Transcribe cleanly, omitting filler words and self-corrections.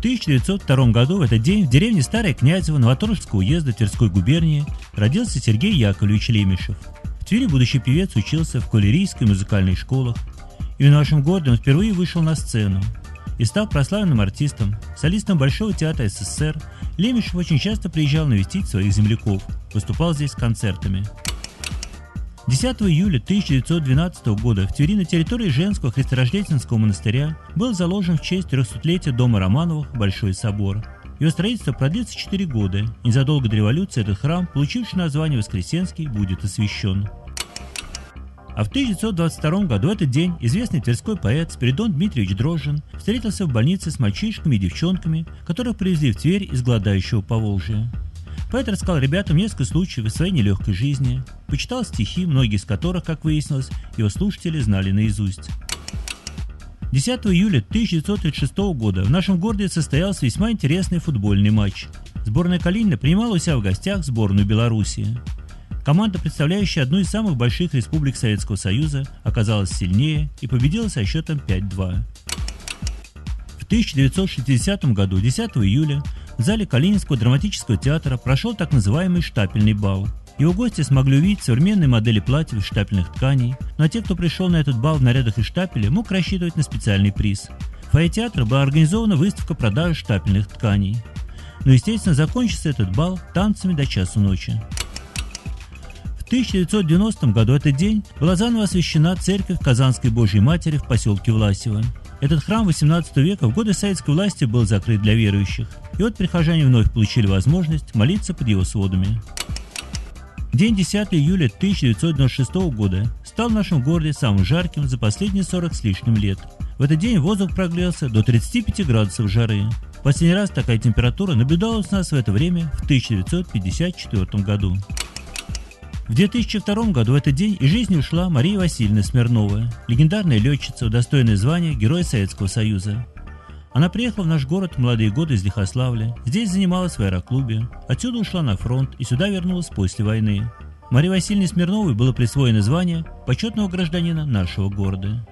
1902 году в этот день в деревне Старое Князево Новоторжского уезда Тверской губернии родился Сергей Яковлевич Лемешев. В Твери будущий певец учился в кавалерийской музыкальной школах, и в нашем городе он впервые вышел на сцену. И став прославленным артистом, солистом Большого театра СССР, Лемешев очень часто приезжал навестить своих земляков, выступал здесь с концертами. 10 июля 1912 года в Твери на территории Женского христорождественского монастыря был заложен в честь 300-летия дома Романовых Большой собор. Его строительство продлится 4 года, и незадолго до революции этот храм, получивший название Воскресенский, будет освящен. А в 1922 году в этот день известный тверской поэт Спиридон Дмитриевич Дрожжин встретился в больнице с мальчишками и девчонками, которых привезли в Тверь из голодающего Поволжья. Поэт рассказал ребятам несколько случаев из своей нелегкой жизни, почитал стихи, многие из которых, как выяснилось, его слушатели знали наизусть. 10 июля 1936 года в нашем городе состоялся весьма интересный футбольный матч. Сборная Калинина принимала у себя в гостях сборную Белоруссии. Команда, представляющая одну из самых больших республик Советского Союза, оказалась сильнее и победила со счетом 5-2. В 1960 году, 10 июля, в зале Калининского драматического театра прошел так называемый штапельный бал. Его гости смогли увидеть современные модели платьев из штапельных тканей, но те, кто пришел на этот бал в нарядах из штапеля, мог рассчитывать на специальный приз. В фойе театра была организована выставка продажи штапельных тканей. Но, естественно, закончился этот бал танцами до часу ночи. В 1990 году в этот день была заново освящена церковь Казанской Божьей Матери в поселке Власево. Этот храм XVIII века в годы советской власти был закрыт для верующих, и вот прихожане вновь получили возможность молиться под его сводами. День 10 июля 1996 года стал в нашем городе самым жарким за последние 40 с лишним лет. В этот день воздух прогрелся до 35 градусов жары. Последний раз такая температура наблюдалась у нас в это время в 1954 году. В 2002 году в этот день из жизни ушла Мария Васильевна Смирнова, легендарная летчица, удостоенная звания Героя Советского Союза. Она приехала в наш город в молодые годы из Лихославля, здесь занималась в аэроклубе, отсюда ушла на фронт и сюда вернулась после войны. Марии Васильевне Смирновой было присвоено звание почетного гражданина нашего города.